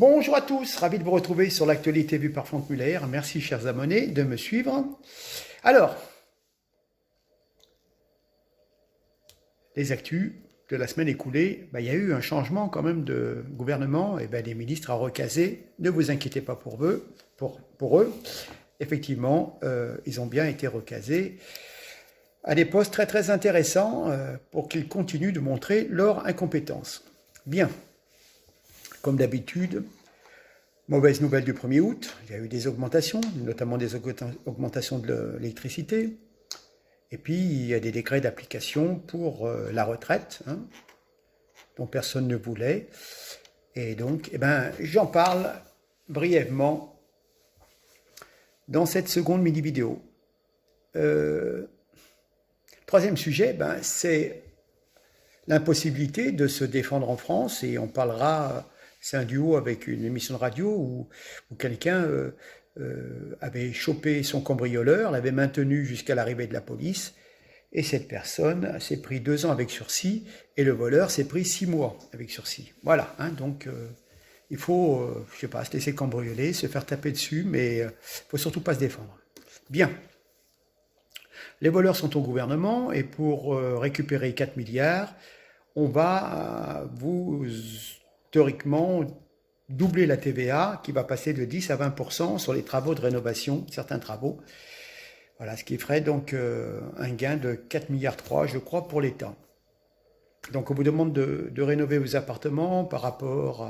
Bonjour à tous, ravi de vous retrouver sur l'actualité vue par Franck Muller. Merci chers abonnés de me suivre. Alors, les actus de la semaine écoulée, il y a eu un changement quand même de gouvernement, et les ministres à recaser, ne vous inquiétez pas pour eux. Effectivement, ils ont bien été recasés à des postes très très intéressants pour qu'ils continuent de montrer leur incompétence. Bien, comme d'habitude, mauvaise nouvelle du 1er août, il y a eu des augmentations, notamment des augmentations de l'électricité. Et puis, il y a des décrets d'application pour la retraite, dont personne ne voulait. Et donc, j'en parle brièvement dans cette seconde mini-vidéo. Troisième sujet, c'est l'impossibilité de se défendre en France, et on parlera, c'est un duo avec une émission de radio où quelqu'un avait chopé son cambrioleur, l'avait maintenu jusqu'à l'arrivée de la police, et cette personne s'est pris 2 ans avec sursis, et le voleur s'est pris 6 mois avec sursis. Voilà, donc il faut, je sais pas, se laisser cambrioler, se faire taper dessus, mais il faut surtout pas se défendre. Bien. Les voleurs sont au gouvernement, et pour récupérer 4 milliards, on va vous, théoriquement, doubler la TVA, qui va passer de 10 à 20% sur les travaux de rénovation, certains travaux. Voilà, ce qui ferait donc un gain de 4,3 milliards, je crois, pour l'État. Donc on vous demande de rénover vos appartements par rapport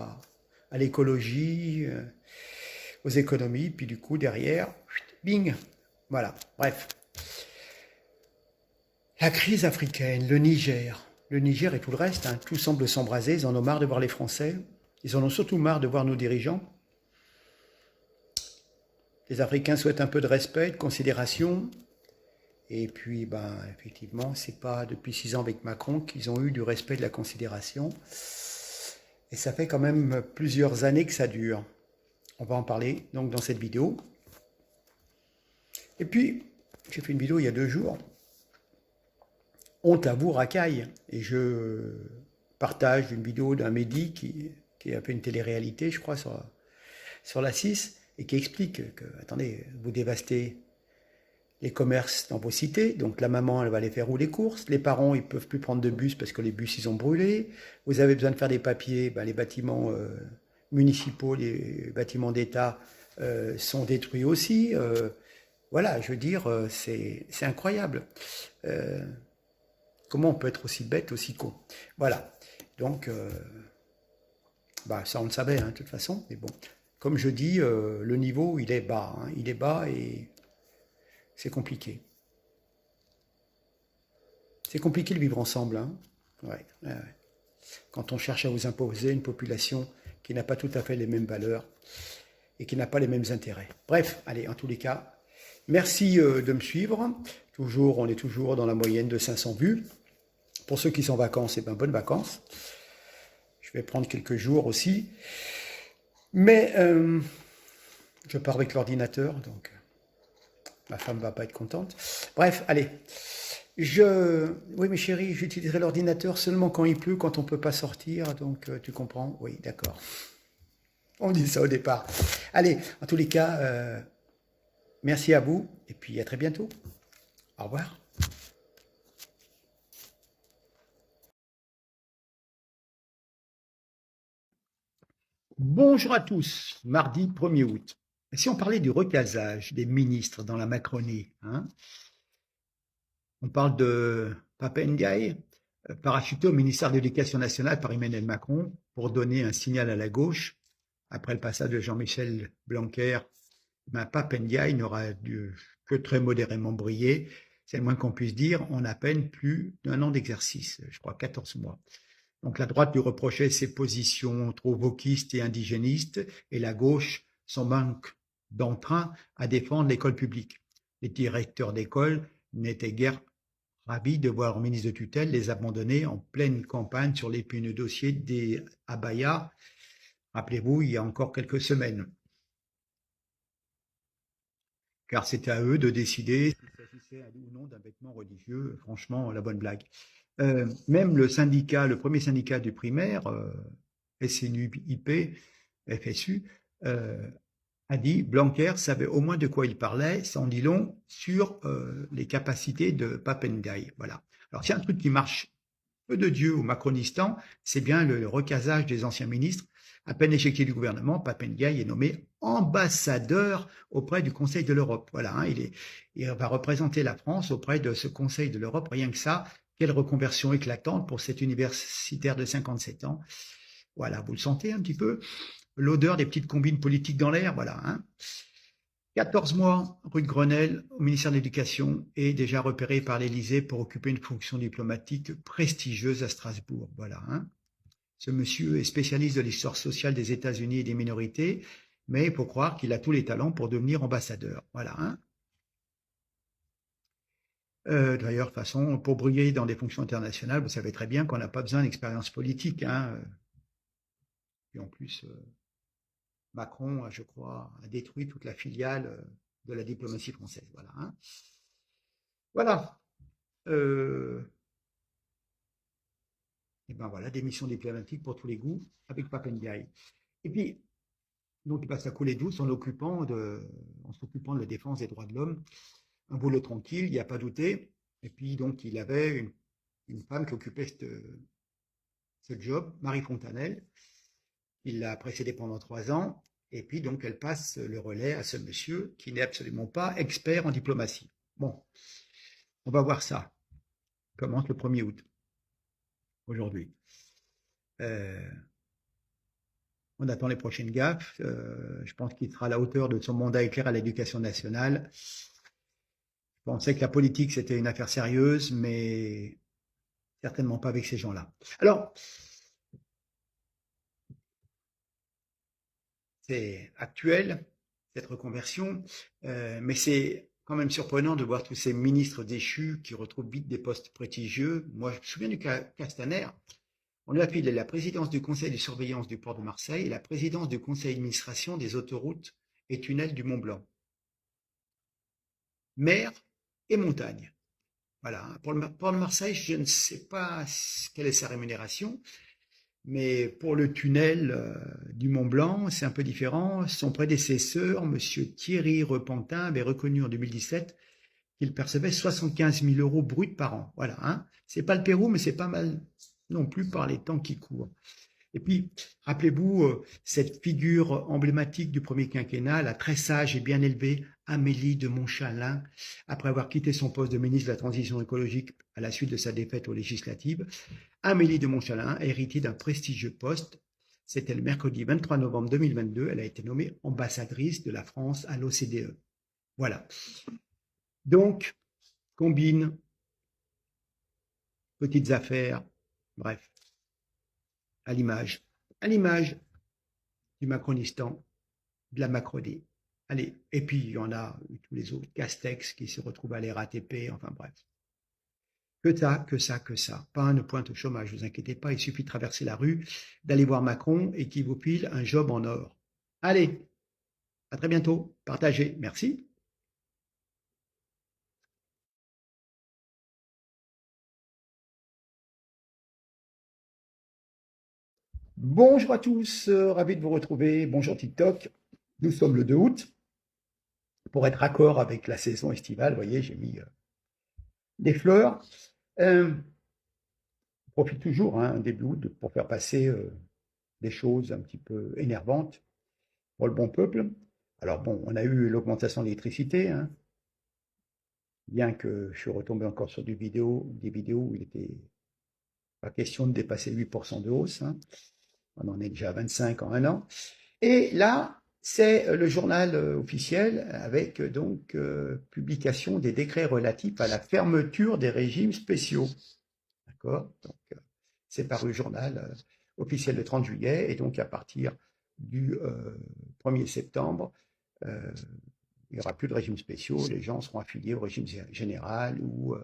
à l'écologie, aux économies, puis du coup, derrière, bing, voilà, bref. La crise africaine, le Niger et tout le reste, tout semble s'embraser, ils en ont marre de voir les Français, ils en ont surtout marre de voir nos dirigeants. Les Africains souhaitent un peu de respect, de considération, et puis, effectivement, c'est pas depuis 6 ans avec Macron qu'ils ont eu du respect, de la considération, et ça fait quand même plusieurs années que ça dure. On va en parler donc dans cette vidéo. Et puis, j'ai fait une vidéo il y a 2 jours, honte à vous, racaille. Et je partage une vidéo d'un Mehdi qui a fait une télé-réalité, je crois, sur la 6, et qui explique que, attendez, vous dévastez les commerces dans vos cités, donc la maman, elle va aller faire où les courses, les parents, ils peuvent plus prendre de bus parce que les bus, ils ont brûlé, vous avez besoin de faire des papiers, les bâtiments municipaux, les bâtiments d'État sont détruits aussi. Voilà, je veux dire, c'est incroyable. Comment on peut être aussi bête, aussi con? Voilà. Donc, ça on le savait, de toute façon. Mais bon, comme je dis, le niveau, il est bas. Il est bas et c'est compliqué. C'est compliqué de vivre ensemble. Ouais. Quand on cherche à vous imposer une population qui n'a pas tout à fait les mêmes valeurs et qui n'a pas les mêmes intérêts. Bref, allez, en tous les cas, merci de me suivre. On est toujours dans la moyenne de 500 vues. Pour ceux qui sont en vacances, bonnes vacances. Je vais prendre quelques jours aussi. Mais je pars avec l'ordinateur, donc ma femme ne va pas être contente. Bref, allez. Oui, mes chéris, j'utiliserai l'ordinateur seulement quand il pleut, quand on ne peut pas sortir. Donc, tu comprends? Oui, d'accord. On dit ça au départ. Allez, en tous les cas, merci à vous. Et puis, à très bientôt. Au revoir. Bonjour à tous, mardi 1er août. Si on parlait du recasage des ministres dans la Macronie, on parle de Pape Ndiaye, parachuté au ministère de l'Éducation nationale par Emmanuel Macron pour donner un signal à la gauche. Après le passage de Jean-Michel Blanquer, Pape Ndiaye n'aura que très modérément brillé. C'est le moins qu'on puisse dire, en à peine plus d'1 an d'exercice, je crois 14 mois. Donc la droite lui reprochait ses positions trop wokistes et indigénistes, et la gauche son manque d'entrain à défendre l'école publique. Les directeurs d'école n'étaient guère ravis de voir leur ministre de tutelle les abandonner en pleine campagne sur l'épineux dossier des abayas. Rappelez-vous, il y a encore quelques semaines. Car c'était à eux de décider s'il s'agissait ou non d'un vêtement religieux. Franchement, la bonne blague. Même le premier syndicat du primaire, SNUIP, FSU, a dit Blanquer savait au moins de quoi il parlait, ça en dit long sur les capacités de Pape Ndiaye. Voilà. Alors, c'est un truc qui marche peu de Dieu au Macronistan, c'est bien le recasage des anciens ministres. À peine éjecté du gouvernement, Pape Ndiaye est nommé ambassadeur auprès du Conseil de l'Europe. Voilà, hein, il va représenter la France auprès de ce Conseil de l'Europe. Rien que ça, quelle reconversion éclatante pour cet universitaire de 57 ans. Voilà, vous le sentez un petit peu? L'odeur des petites combines politiques dans l'air, voilà. Hein. 14 mois rue de Grenelle au ministère de l'Éducation et déjà repéré par l'Élysée pour occuper une fonction diplomatique prestigieuse à Strasbourg. Voilà. Hein. Ce monsieur est spécialiste de l'histoire sociale des États-Unis et des minorités, mais il faut croire qu'il a tous les talents pour devenir ambassadeur. Voilà. Hein. D'ailleurs, de toute façon, pour briller dans des fonctions internationales, vous savez très bien qu'on n'a pas besoin d'expérience politique. Hein. Et en plus, Macron, je crois, a détruit toute la filiale de la diplomatie française. Voilà. Hein. Voilà. Et ben voilà, des missions diplomatiques pour tous les goûts avec Pape Ndiaye. Et puis, donc il passe à couler douce en s'occupant de la défense des droits de l'homme. Un boulot tranquille, il n'y a pas douté. Et puis donc il avait une femme qui occupait ce job, Marie Fontanelle. Il l'a précédée pendant 3 ans. Et puis donc elle passe le relais à ce monsieur qui n'est absolument pas expert en diplomatie. Bon, on va voir ça. Commence le 1er août, aujourd'hui. On attend les prochaines gaffes. Je pense qu'il sera à la hauteur de son mandat éclair à l'éducation nationale. Je pensais que la politique, c'était une affaire sérieuse, mais certainement pas avec ces gens-là. Alors, c'est actuel, cette reconversion, mais c'est quand même surprenant de voir tous ces ministres déchus qui retrouvent vite des postes prestigieux. Moi, je me souviens du Castaner. On lui a filé la présidence du conseil de surveillance du port de Marseille et la présidence du conseil d'administration des autoroutes et tunnels du Mont-Blanc. Mer et montagne. Voilà. Pour le port de Marseille, je ne sais pas quelle est sa rémunération, mais pour le tunnel du Mont-Blanc, c'est un peu différent. Son prédécesseur, monsieur Thierry Repentin, avait reconnu en 2017 qu'il percevait 75 000 euros bruts par an. Voilà. Hein. C'est pas le Pérou, mais c'est pas mal non plus par les temps qui courent. Et puis, rappelez-vous cette figure emblématique du premier quinquennat, la très sage et bien élevée Amélie de Montchalin, après avoir quitté son poste de ministre de la Transition écologique à la suite de sa défaite aux législatives. Amélie de Montchalin a hérité d'un prestigieux poste. C'était le mercredi 23 novembre 2022. Elle a été nommée ambassadrice de la France à l'OCDE. Voilà. Donc, combine, petites affaires, bref. À l'image du Macronistan, de la Macronie. Allez, et puis il y en a tous les autres, Castex qui se retrouvent à la RATP, enfin bref. Que ça. Pas une pointe au chômage, ne vous inquiétez pas, il suffit de traverser la rue, d'aller voir Macron et qu'il vous pile un job en or. Allez, à très bientôt, partagez, merci. Bonjour à tous, ravi de vous retrouver. Bonjour TikTok. Nous sommes le 2 août. Pour être raccord avec la saison estivale, vous voyez, j'ai mis des fleurs. Je profite toujours, hein, début août, pour faire passer des choses un petit peu énervantes pour le bon peuple. Alors bon, on a eu l'augmentation de l'électricité, hein, bien que je suis retombé encore sur des vidéos où il était pas question de dépasser 8% de hausse. Hein. On en est déjà à 25 en un an. Et là, c'est le journal officiel avec donc publication des décrets relatifs à la fermeture des régimes spéciaux. D'accord. Donc, c'est paru journal officiel le 30 juillet et donc à partir du 1er septembre, il n'y aura plus de régimes spéciaux, les gens seront affiliés au régime général ou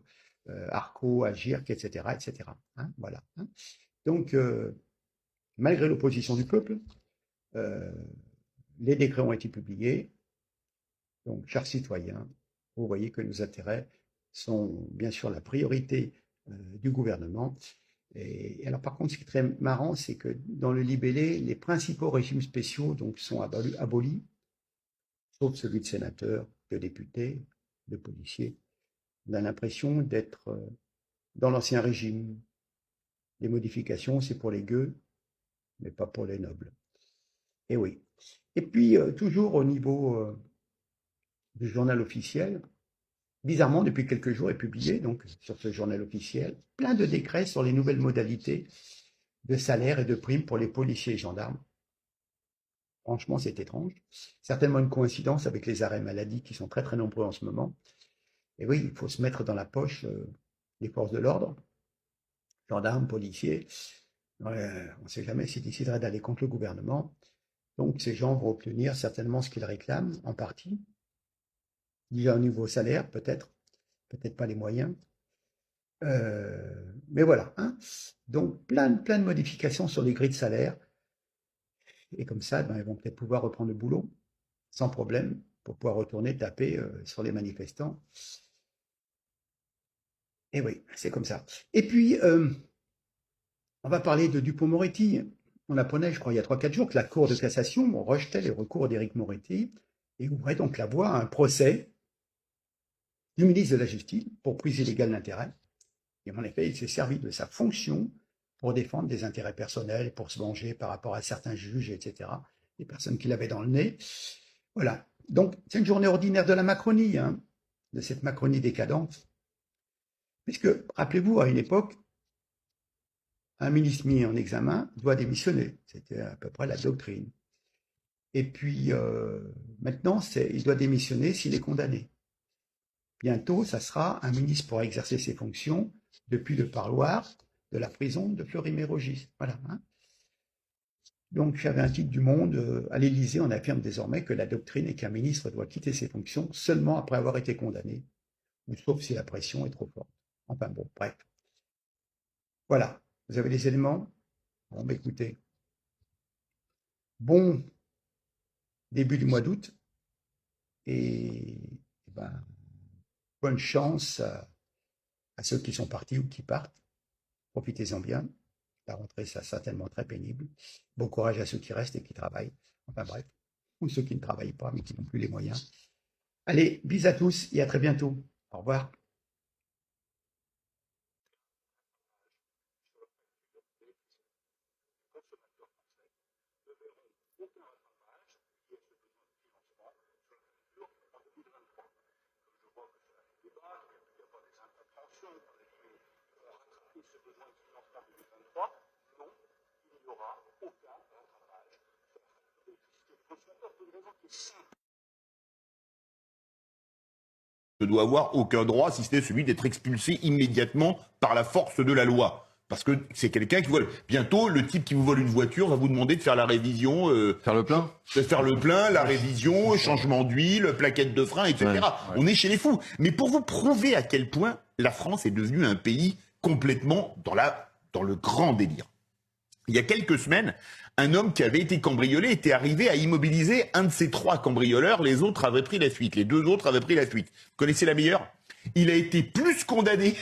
ARCO, AGIRC, etc. etc. Hein, voilà. Hein. Donc, malgré l'opposition du peuple, les décrets ont été publiés. Donc, chers citoyens, vous voyez que nos intérêts sont bien sûr la priorité du gouvernement Et alors par contre, ce qui est très marrant, c'est que dans le libellé, les principaux régimes spéciaux donc, sont abolis, sauf celui de sénateur, de député, de policier. On a l'impression d'être dans l'ancien régime. Les modifications, c'est pour les gueux, mais pas pour les nobles. Et oui. Et puis, toujours au niveau du journal officiel, bizarrement, depuis quelques jours est publié, donc sur ce journal officiel, plein de décrets sur les nouvelles modalités de salaire et de primes pour les policiers et gendarmes. Franchement, c'est étrange. Certainement une coïncidence avec les arrêts maladie qui sont très très nombreux en ce moment. Et oui, il faut se mettre dans la poche les forces de l'ordre, gendarmes, policiers. On ne sait jamais s'ils décideraient d'aller contre le gouvernement. Donc ces gens vont obtenir certainement ce qu'ils réclament, en partie. Déjà au niveau salaire, peut-être pas les moyens. Mais voilà. Hein. Donc plein de modifications sur les grilles de salaire. Et comme ça, ben, ils vont peut-être pouvoir reprendre le boulot sans problème pour pouvoir retourner taper sur les manifestants. Et oui, c'est comme ça. Et puis, on va parler de Dupond-Moretti. On apprenait, je crois, il y a 3-4 jours, que la Cour de cassation rejetait les recours d'Éric Moretti et ouvrait donc la voie à un procès du ministre de la Justice pour prise illégale d'intérêt. Et en effet, il s'est servi de sa fonction pour défendre des intérêts personnels, pour se venger par rapport à certains juges, etc., des personnes qu'il avait dans le nez. Voilà. Donc, c'est une journée ordinaire de la Macronie, hein, de cette Macronie décadente. Puisque, rappelez-vous, à une époque, un ministre mis en examen doit démissionner. C'était à peu près la doctrine. Et puis, maintenant, il doit démissionner s'il est condamné. Bientôt, ça sera un ministre pourra exercer ses fonctions depuis le parloir de la prison de Fleury-Mérogis. Voilà. Hein. Donc, j'avais un titre du Monde. À l'Élysée, on affirme désormais que la doctrine est qu'un ministre doit quitter ses fonctions seulement après avoir été condamné, ou sauf si la pression est trop forte. Enfin bon, bref. Voilà. Vous avez les éléments? Bon, bah, écoutez. Bon début du mois d'août. Et ben, bonne chance à ceux qui sont partis ou qui partent. Profitez-en bien. La rentrée, ça certainement très pénible. Bon courage à ceux qui restent et qui travaillent. Enfin bref. Ou ceux qui ne travaillent pas, mais qui n'ont plus les moyens. Allez, bis à tous et à très bientôt. Au revoir. Ne doit avoir aucun droit, si ce n'est celui d'être expulsé immédiatement par la force de la loi. Parce que c'est quelqu'un qui vole. Bientôt, le type qui vous vole une voiture va vous demander de faire la révision. Faire le plein. Faire le plein, la révision, changement d'huile, plaquette de frein, etc. Ouais. On est chez les fous. Mais pour vous prouver à quel point la France est devenue un pays complètement dans le grand délire. Il y a quelques semaines, un homme qui avait été cambriolé était arrivé à immobiliser un de ses 3 cambrioleurs. Les autres avaient pris la fuite. Les 2 autres avaient pris la fuite. Vous connaissez la meilleure? Il a été plus condamné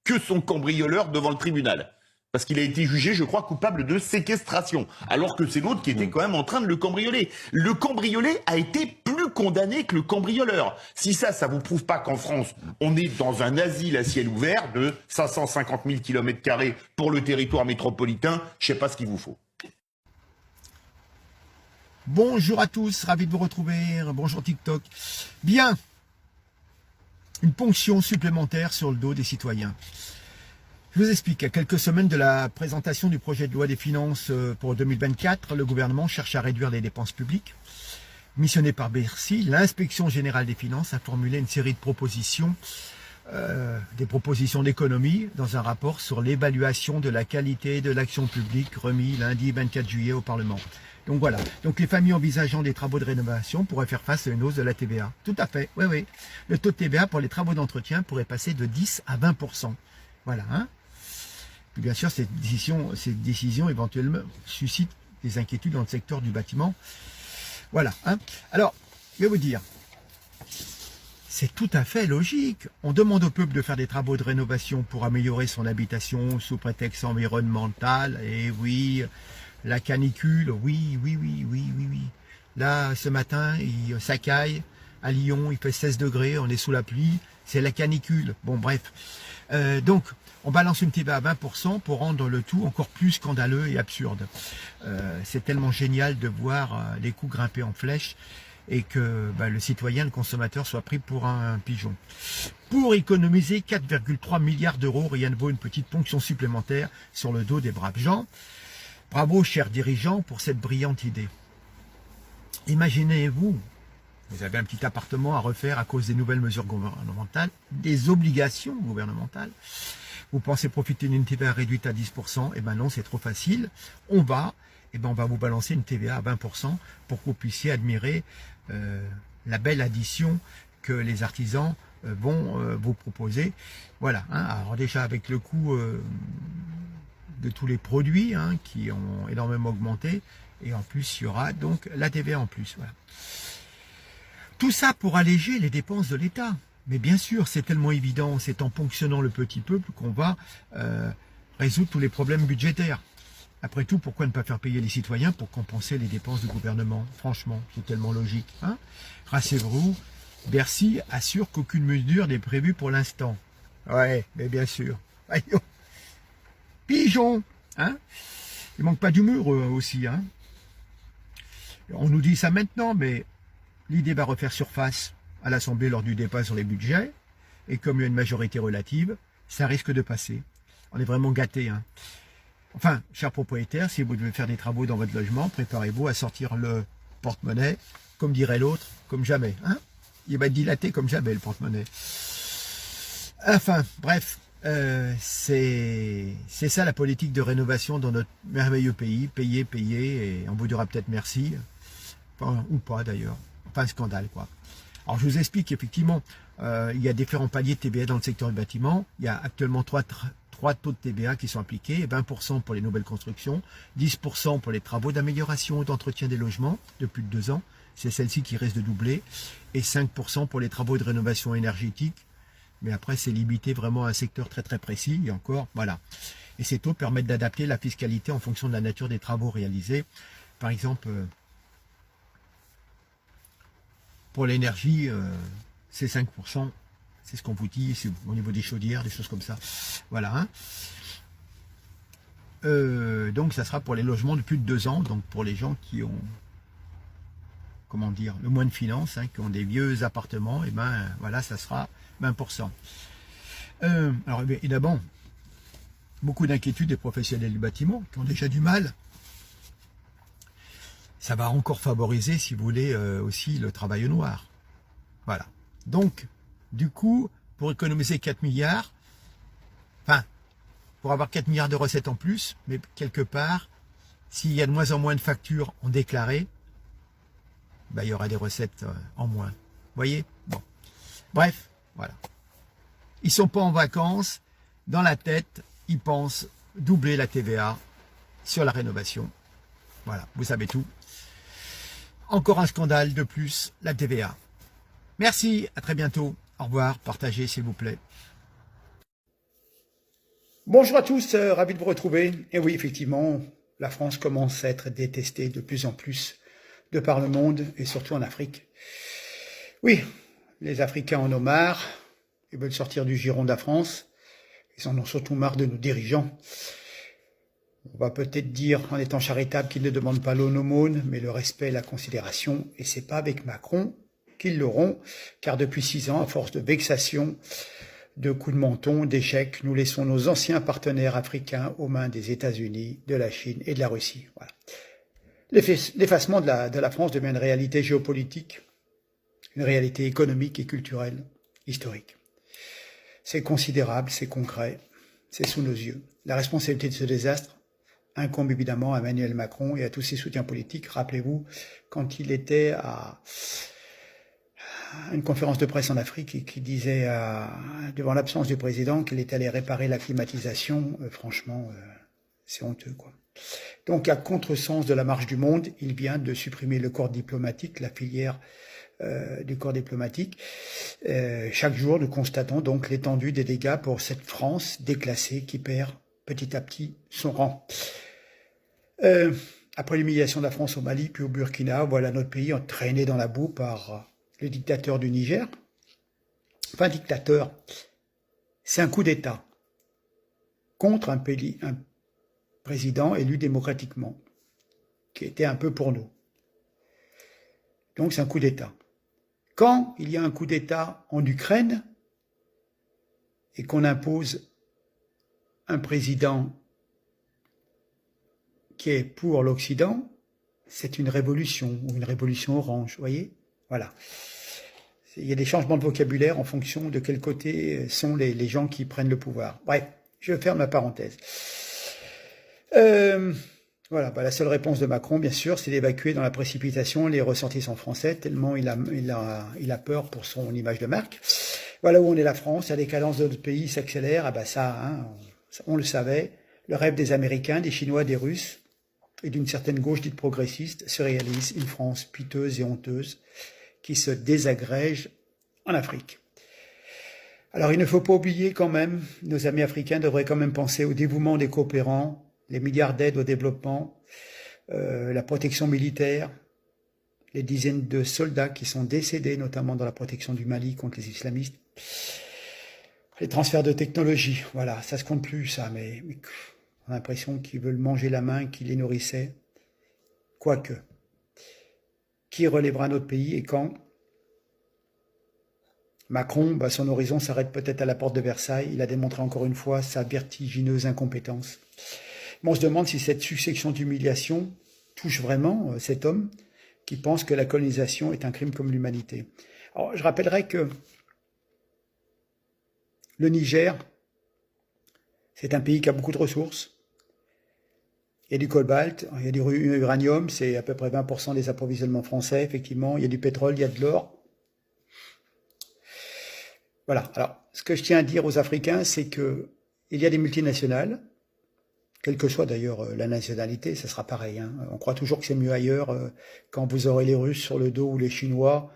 que son cambrioleur devant le tribunal. Parce qu'il a été jugé, je crois, coupable de séquestration. Alors que c'est l'autre qui était quand même en train de le cambrioler. Le cambriolé a été plus condamné que le cambrioleur. Si ça vous prouve pas qu'en France, on est dans un asile à ciel ouvert de 550 000 km² pour le territoire métropolitain, je sais pas ce qu'il vous faut. Bonjour à tous, ravi de vous retrouver. Bonjour TikTok. Bien, une ponction supplémentaire sur le dos des citoyens. Je vous explique, à quelques semaines de la présentation du projet de loi des finances pour 2024, le gouvernement cherche à réduire les dépenses publiques. Missionné par Bercy, l'inspection générale des finances a formulé une série de propositions, des propositions d'économie dans un rapport sur l'évaluation de la qualité de l'action publique remis lundi 24 juillet au Parlement. Donc voilà, donc les familles envisageant des travaux de rénovation pourraient faire face à une hausse de la TVA. Tout à fait, oui. Le taux de TVA pour les travaux d'entretien pourrait passer de 10 à 20%. Voilà, hein. Puis bien sûr, cette décision éventuellement suscite des inquiétudes dans le secteur du bâtiment. Voilà, hein. Alors, je vais vous dire, c'est tout à fait logique. On demande au peuple de faire des travaux de rénovation pour améliorer son habitation sous prétexte environnemental. Et oui, la canicule, oui. Là, ce matin, ça caille. À Lyon, il fait 16 degrés, on est sous la pluie. C'est la canicule. Bon, bref. Donc, on balance une TVA à 20% pour rendre le tout encore plus scandaleux et absurde. C'est tellement génial de voir les coûts grimper en flèche et que le citoyen, le consommateur, soit pris pour un pigeon. Pour économiser 4,3 milliards d'euros, rien ne vaut une petite ponction supplémentaire sur le dos des braves gens. Bravo, chers dirigeants, pour cette brillante idée. Imaginez-vous, vous avez un petit appartement à refaire à cause des nouvelles mesures gouvernementales, des obligations gouvernementales. Vous pensez profiter d'une TVA réduite à 10%, eh ben non, c'est trop facile. On va vous balancer une TVA à 20% pour que vous puissiez admirer la belle addition que les artisans vont vous proposer. Voilà, hein. Alors déjà avec le coût de tous les produits qui ont énormément augmenté, et en plus il y aura donc la TVA en plus. Voilà. Tout ça pour alléger les dépenses de l'État. Mais bien sûr, c'est tellement évident, c'est en ponctionnant le petit peuple qu'on va résoudre tous les problèmes budgétaires. Après tout, pourquoi ne pas faire payer les citoyens pour compenser les dépenses du gouvernement? Franchement, c'est tellement logique. Rassurez-vous, Bercy assure qu'aucune mesure n'est prévue pour l'instant. Ouais, mais bien sûr. Pigeon, il manque pas d'humour aussi. On nous dit ça maintenant, mais l'idée va refaire surface à l'Assemblée lors du débat sur les budgets, et comme il y a une majorité relative, ça risque de passer. On est vraiment gâtés. Enfin, chers propriétaires, si vous devez faire des travaux dans votre logement, préparez-vous à sortir le porte-monnaie, comme dirait l'autre, comme jamais. Il va dilater comme jamais, le porte-monnaie. Enfin, bref, c'est ça la politique de rénovation dans notre merveilleux pays. Payer, et on vous dira peut-être merci, enfin, ou pas d'ailleurs. Enfin, un scandale, quoi. Alors, je vous explique effectivement, il y a différents paliers de TVA dans le secteur du bâtiment. Il y a actuellement trois taux de TVA qui sont appliqués, 20% pour les nouvelles constructions, 10% pour les travaux d'amélioration et d'entretien des logements de plus de 2 ans, c'est celle-ci qui risque de doubler, et 5% pour les travaux de rénovation énergétique, mais après c'est limité vraiment à un secteur très très précis, et encore, voilà. Et ces taux permettent d'adapter la fiscalité en fonction de la nature des travaux réalisés. Par exemple, pour l'énergie, c'est 5%. C'est ce qu'on vous dit, c'est au niveau des chaudières, des choses comme ça. Voilà. Donc, ça sera pour les logements de plus de 2 ans. Donc, pour les gens qui ont, comment dire, le moins de finances, qui ont des vieux appartements, et voilà, ça sera 20%. Alors, évidemment, beaucoup d'inquiétudes des professionnels du bâtiment qui ont déjà du mal. Ça va encore favoriser, si vous voulez, aussi le travail au noir. Voilà. Donc, du coup, pour économiser 4 milliards, enfin, pour avoir 4 milliards de recettes en plus, mais quelque part, s'il y a de moins en moins de factures en déclaré, il y aura des recettes en moins. Vous voyez? Bon. Bref, voilà. Ils sont pas en vacances. Dans la tête, ils pensent doubler la TVA sur la rénovation. Voilà, vous savez tout. Encore un scandale de plus, la TVA. Merci, à très bientôt. Au revoir, partagez s'il vous plaît. Bonjour à tous, ravi de vous retrouver. Et oui, effectivement, la France commence à être détestée de plus en plus de par le monde et surtout en Afrique. Oui, les Africains en ont marre, ils veulent sortir du giron de la France, ils en ont surtout marre de nos dirigeants. On va peut-être dire, en étant charitable, qu'ils ne demandent pas l'aumône, mais le respect et la considération, et c'est pas avec Macron qu'ils l'auront, car depuis 6 ans, à force de vexations, de coups de menton, d'échecs, nous laissons nos anciens partenaires africains aux mains des États-Unis, de la Chine et de la Russie. Voilà. L'effacement de la France devient une réalité géopolitique, une réalité économique et culturelle, historique. C'est considérable, c'est concret, c'est sous nos yeux. La responsabilité de ce désastre incombe évidemment à Emmanuel Macron et à tous ses soutiens politiques. Rappelez-vous, quand il était à une conférence de presse en Afrique et qui disait, devant l'absence du président, qu'il était allé réparer la climatisation, franchement, c'est honteux, quoi. Donc, à contresens de la marche du monde, il vient de supprimer le corps diplomatique, la filière du corps diplomatique. Chaque jour, nous constatons donc l'étendue des dégâts pour cette France déclassée qui perd petit à petit son rang. Après l'humiliation de la France au Mali, puis au Burkina, voilà notre pays entraîné dans la boue par le dictateur du Niger. Enfin, dictateur, c'est un coup d'État contre un président élu démocratiquement, qui était un peu pour nous. Donc c'est un coup d'État. Quand il y a un coup d'État en Ukraine et qu'on impose un président qui est pour l'Occident, c'est une révolution, ou une révolution orange, vous voyez? Voilà. Il y a des changements de vocabulaire en fonction de quel côté sont les gens qui prennent le pouvoir. Bref, je ferme ma parenthèse. Voilà, la seule réponse de Macron, bien sûr, c'est d'évacuer dans la précipitation les ressortissants français, tellement il a peur pour son image de marque. Voilà où on est la France, la décadence de notre pays s'accélère, on le savait, le rêve des Américains, des Chinois, des Russes, et d'une certaine gauche dite progressiste se réalise, une France piteuse et honteuse qui se désagrège en Afrique. Alors il ne faut pas oublier quand même, nos amis africains devraient quand même penser au dévouement des coopérants, les milliards d'aides au développement, la protection militaire, les dizaines de soldats qui sont décédés, notamment dans la protection du Mali contre les islamistes, les transferts de technologie, voilà, ça se compte plus ça, mais on a l'impression qu'ils veulent manger la main qui les nourrissait. Quoique, qui relèvera notre pays et quand? Macron, son horizon s'arrête peut-être à la porte de Versailles. Il a démontré encore une fois sa vertigineuse incompétence. On se demande si cette succession d'humiliations touche vraiment cet homme qui pense que la colonisation est un crime comme l'humanité. Alors, je rappellerai que le Niger, c'est un pays qui a beaucoup de ressources. Il y a du cobalt, il y a du uranium, c'est à peu près 20% des approvisionnements français, effectivement. Il y a du pétrole, il y a de l'or. Voilà. Alors, ce que je tiens à dire aux Africains, c'est que il y a des multinationales, quelle que soit d'ailleurs la nationalité, ça sera pareil. On croit toujours que c'est mieux ailleurs. Quand vous aurez les Russes sur le dos ou les Chinois,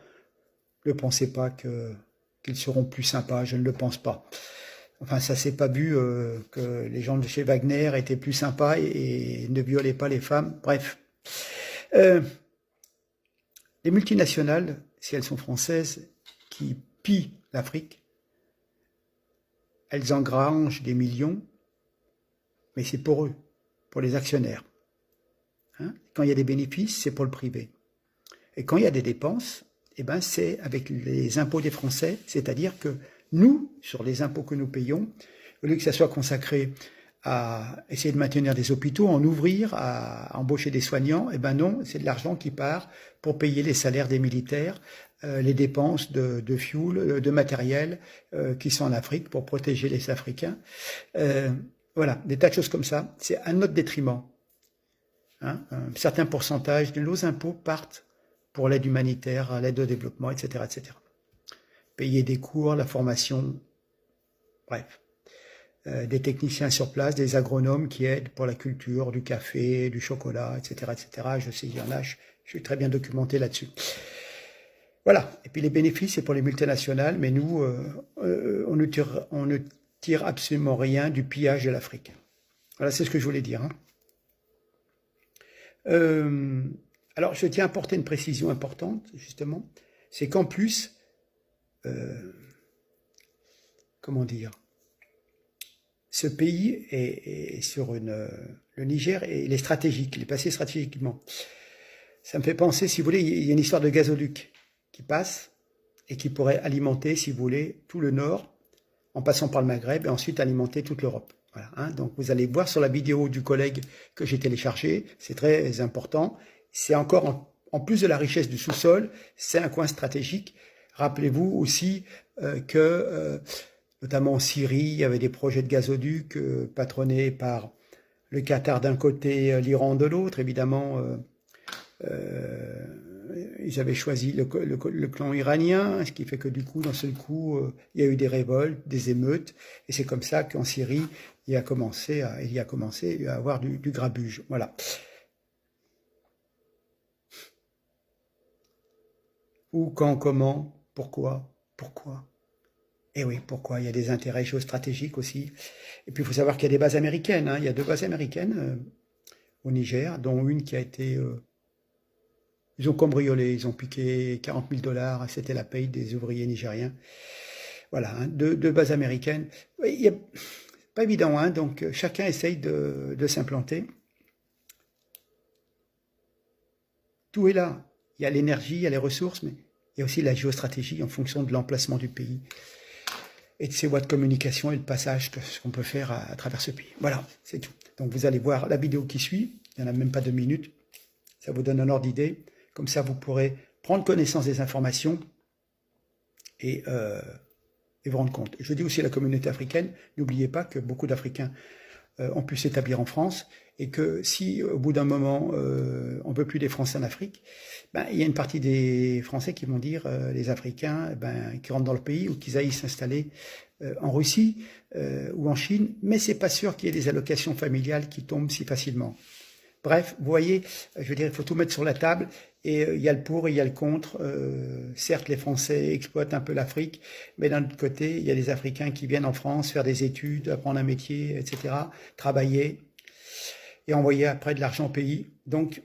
ne pensez pas qu'ils seront plus sympas, je ne le pense pas. Enfin, ça s'est pas vu que les gens de chez Wagner étaient plus sympas et ne violaient pas les femmes. Bref. Les multinationales, si elles sont françaises, qui pillent l'Afrique, elles engrangent des millions, mais c'est pour eux, pour les actionnaires. Quand il y a des bénéfices, c'est pour le privé. Et quand il y a des dépenses, c'est avec les impôts des Français, c'est-à-dire que nous, sur les impôts que nous payons, au lieu que ça soit consacré à essayer de maintenir des hôpitaux, en ouvrir, à embaucher des soignants, non, c'est de l'argent qui part pour payer les salaires des militaires, les dépenses de fuel, de matériel qui sont en Afrique pour protéger les Africains. Voilà, des tas de choses comme ça. C'est à notre détriment. Un certain pourcentage de nos impôts partent pour l'aide humanitaire, l'aide au développement, etc., etc. Payer des cours, la formation, bref. Des techniciens sur place, des agronomes qui aident pour la culture, du café, du chocolat, etc., etc. Je sais, il y en a, je suis très bien documenté là-dessus. Voilà. Et puis les bénéfices, c'est pour les multinationales, mais nous, on ne tire absolument rien du pillage de l'Afrique. Voilà, c'est ce que je voulais dire. Alors, je tiens à apporter une précision importante, justement, c'est qu'en plus, comment dire, ce pays est sur le Niger, et il est stratégique, il est placé stratégiquement. Ça me fait penser, si vous voulez, il y a une histoire de gazoduc qui passe et qui pourrait alimenter, si vous voulez, tout le nord, en passant par le Maghreb et ensuite alimenter toute l'Europe. Voilà, donc vous allez voir sur la vidéo du collègue que j'ai téléchargée, c'est très important. C'est encore, en plus de la richesse du sous-sol, c'est un coin stratégique. Rappelez-vous aussi que, notamment en Syrie, il y avait des projets de gazoduc patronnés par le Qatar d'un côté, l'Iran de l'autre. Évidemment, ils avaient choisi le clan iranien, ce qui fait que du coup, d'un seul coup, il y a eu des révoltes, des émeutes, et c'est comme ça qu'en Syrie, il y a commencé à avoir du grabuge. Voilà. Où, quand, comment, pourquoi, pourquoi. Et oui, pourquoi? Il y a des intérêts géostratégiques aussi. Et puis il faut savoir qu'il y a des bases américaines, hein. Il y a 2 bases américaines au Niger, dont une qui a été... ils ont cambriolé, ils ont piqué 40 000 $, c'était la paye des ouvriers nigériens. Voilà, hein, 2 bases américaines. Oui, pas évident, hein, donc chacun essaye de s'implanter. Tout est là. Il y a l'énergie, il y a les ressources, mais il y a aussi la géostratégie en fonction de l'emplacement du pays et de ses voies de communication et le passage qu'on peut faire à travers ce pays. Voilà, c'est tout. Donc vous allez voir la vidéo qui suit, il n'y en a même pas 2 minutes, ça vous donne un ordre d'idée, comme ça vous pourrez prendre connaissance des informations et vous rendre compte. Je dis aussi à la communauté africaine, n'oubliez pas que beaucoup d'Africains ont pu s'établir en France et que si au bout d'un moment on ne veut plus des Français en Afrique, ben, il y a une partie des Français qui vont dire les Africains qui rentrent dans le pays ou qu'ils aillent s'installer en Russie ou en Chine, mais c'est pas sûr qu'il y ait des allocations familiales qui tombent si facilement. Bref, vous voyez, je veux dire, il faut tout mettre sur la table et il y a le pour et il y a le contre. Certes, les Français exploitent un peu l'Afrique, mais d'un autre côté, il y a des Africains qui viennent en France faire des études, apprendre un métier, etc., travailler et envoyer après de l'argent au pays. Donc,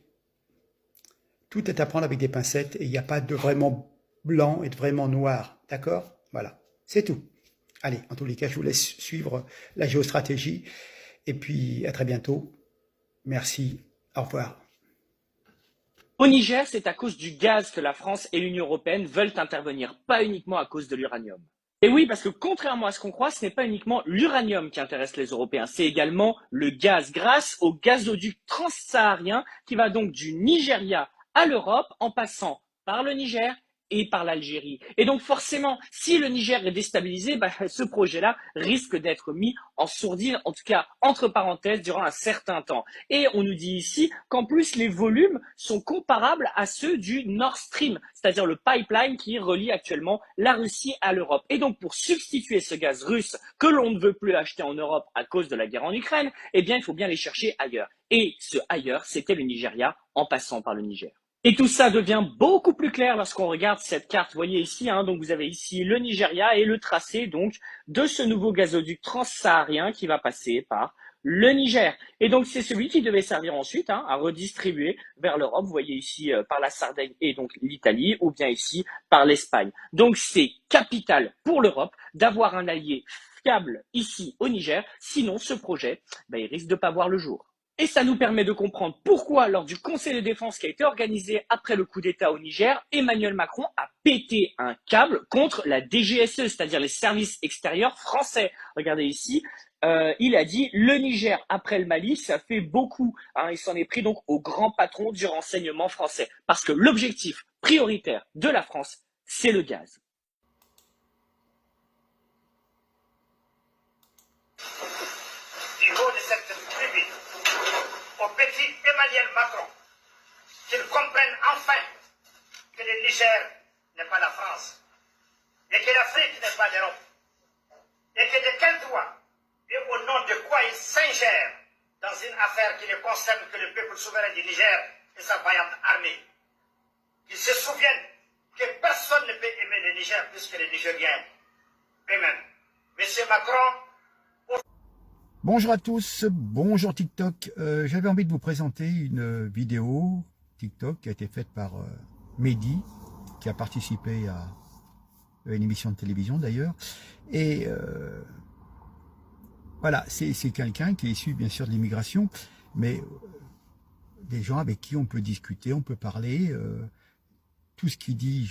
tout est à prendre avec des pincettes et il n'y a pas de vraiment blanc et de vraiment noir. D'accord? Voilà, c'est tout. Allez, en tous les cas, je vous laisse suivre la géostratégie et puis à très bientôt. Merci, au revoir. Au Niger, c'est à cause du gaz que la France et l'Union européenne veulent intervenir, pas uniquement à cause de l'uranium. Et oui, parce que contrairement à ce qu'on croit, ce n'est pas uniquement l'uranium qui intéresse les Européens, c'est également le gaz, grâce au gazoduc transsaharien qui va donc du Nigeria à l'Europe en passant par le Niger et par l'Algérie. Et donc forcément, si le Niger est déstabilisé, ce projet-là risque d'être mis en sourdine, en tout cas entre parenthèses, durant un certain temps. Et on nous dit ici qu'en plus les volumes sont comparables à ceux du Nord Stream, c'est-à-dire le pipeline qui relie actuellement la Russie à l'Europe. Et donc pour substituer ce gaz russe que l'on ne veut plus acheter en Europe à cause de la guerre en Ukraine, eh bien il faut bien les chercher ailleurs. Et ce ailleurs, c'était le Nigeria en passant par le Niger. Et tout ça devient beaucoup plus clair lorsqu'on regarde cette carte. Vous voyez ici, donc vous avez ici le Nigeria et le tracé donc de ce nouveau gazoduc transsaharien qui va passer par le Niger. Et donc c'est celui qui devait servir ensuite à redistribuer vers l'Europe. Vous voyez ici par la Sardaigne et donc l'Italie, ou bien ici par l'Espagne. Donc c'est capital pour l'Europe d'avoir un allié fiable ici au Niger. Sinon ce projet, il risque de pas voir le jour. Et ça nous permet de comprendre pourquoi, lors du Conseil de défense qui a été organisé après le coup d'État au Niger, Emmanuel Macron a pété un câble contre la DGSE, c'est-à-dire les services extérieurs français. Regardez ici, il a dit le Niger après le Mali, ça fait beaucoup. Il s'en est pris donc au grand patron du renseignement français, parce que l'objectif prioritaire de la France, c'est le gaz. Au petit Emmanuel Macron, qu'il comprenne enfin que le Niger n'est pas la France, et que l'Afrique n'est pas l'Europe, et que de quel droit et au nom de quoi il s'ingère dans une affaire qui ne concerne que le peuple souverain du Niger et sa vaillante armée. Qu'ils se souviennent que personne ne peut aimer le Niger plus que les Nigériens eux-mêmes. Monsieur Macron, Bonjour à tous, bonjour TikTok. J'avais envie de vous présenter une vidéo TikTok qui a été faite par Mehdi, qui a participé à une émission de télévision d'ailleurs. Et voilà, c'est quelqu'un qui est issu bien sûr de l'immigration, mais des gens avec qui on peut discuter, on peut parler. Tout ce qu'il dit,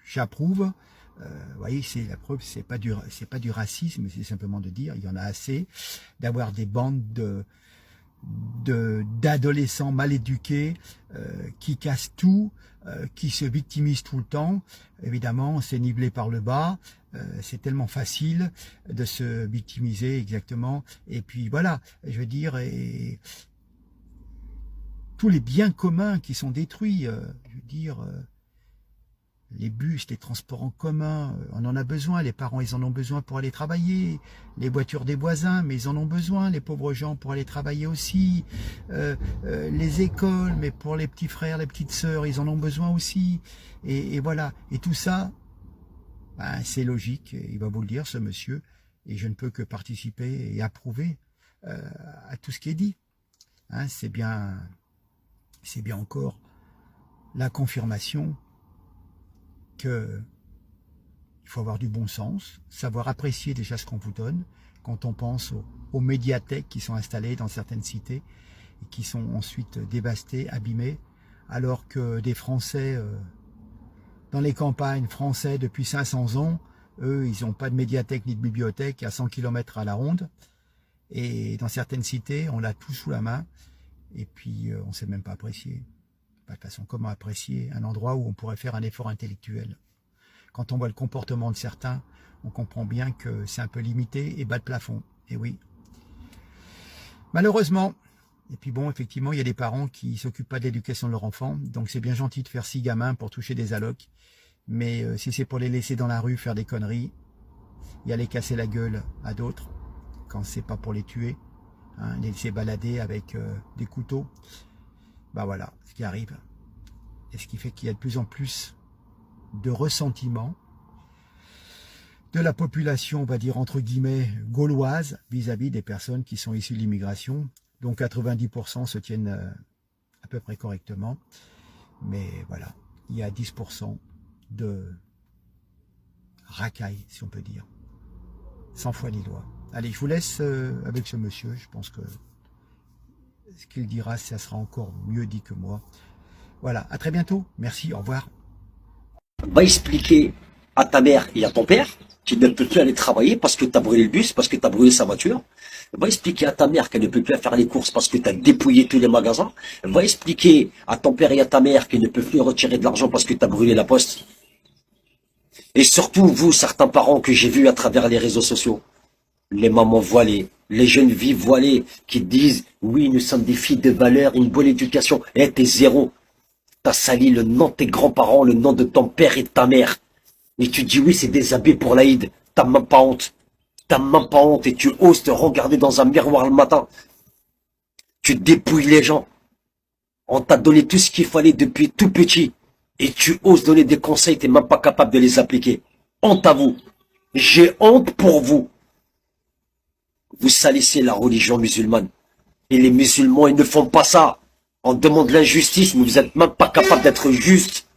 j'approuve. Vous voyez, c'est la preuve, c'est pas du racisme, c'est simplement de dire, il y en a assez d'avoir des bandes d'adolescents mal éduqués qui cassent tout, qui se victimisent tout le temps. Évidemment, c'est nivelé par le bas. C'est tellement facile de se victimiser, exactement. Et puis voilà, je veux dire, et tous les biens communs qui sont détruits, je veux dire. les bus, les transports en commun, on en a besoin. Les parents, ils en ont besoin pour aller travailler. Les voitures des voisins, mais ils en ont besoin. Les pauvres gens pour aller travailler aussi. Les écoles, mais pour les petits frères, les petites sœurs, ils en ont besoin aussi. Et voilà. Et tout ça, ben, c'est logique. Il va vous le dire, ce monsieur. Et je ne peux que participer et approuver à tout ce qui est dit. Hein, c'est bien encore la confirmation que il faut avoir du bon sens, savoir apprécier déjà ce qu'on vous donne, quand on pense aux médiathèques qui sont installées dans certaines cités et qui sont ensuite dévastées, abîmées, alors que des Français, dans les campagnes français depuis 500 ans, eux, ils n'ont pas de médiathèque ni de bibliothèque à 100 km à la ronde, et dans certaines cités, on l'a tout sous la main, et puis on ne sait même pas apprécier. De toute façon, comment apprécier un endroit où on pourrait faire un effort intellectuel? Quand on voit le comportement de certains, on comprend bien que c'est un peu limité et bas de plafond. Et oui. Malheureusement. Et puis bon, effectivement, il y a des parents qui ne s'occupent pas de l'éducation de leur enfant. Donc c'est bien gentil de faire 6 gamins pour toucher des allocs. Mais si c'est pour les laisser dans la rue faire des conneries, et aller casser la gueule à d'autres, quand c'est pas pour les tuer, hein, les laisser balader avec des couteaux, bah voilà, ce qui arrive. Et ce qui fait qu'il y a de plus en plus de ressentiment de la population, on va dire entre guillemets, gauloise, vis-à-vis des personnes qui sont issues de l'immigration, dont 90% se tiennent à peu près correctement. Mais voilà, il y a 10% de racailles, si on peut dire. Sans foi ni loi. Allez, je vous laisse avec ce monsieur, je pense que ce qu'il dira, ça sera encore mieux dit que moi. Voilà, à très bientôt. Merci, au revoir. Va expliquer à ta mère et à ton père qu'il ne peut plus aller travailler parce que tu as brûlé le bus, parce que tu as brûlé sa voiture. Va expliquer à ta mère qu'elle ne peut plus faire les courses parce que tu as dépouillé tous les magasins. Va expliquer à ton père et à ta mère qu'ils ne peuvent plus retirer de l'argent parce que tu as brûlé la poste. Et surtout, vous, certains parents que j'ai vus à travers les réseaux sociaux, les mamans voilées, les jeunes filles voilées qui disent « Oui, nous sommes des filles de valeur, une bonne éducation. » Eh, t'es zéro. T'as sali le nom de tes grands-parents, le nom de ton père et de ta mère. Et tu dis « Oui, c'est des habits pour l'Aïd. » T'as même pas honte. T'as même pas honte et tu oses te regarder dans un miroir le matin. Tu dépouilles les gens. On t'a donné tout ce qu'il fallait depuis tout petit. Et tu oses donner des conseils, t'es même pas capable de les appliquer. Honte à vous. J'ai honte pour vous. Vous salissez la religion musulmane. Et les musulmans, ils ne font pas ça. On demande l'injustice, mais vous n'êtes même pas capable d'être juste.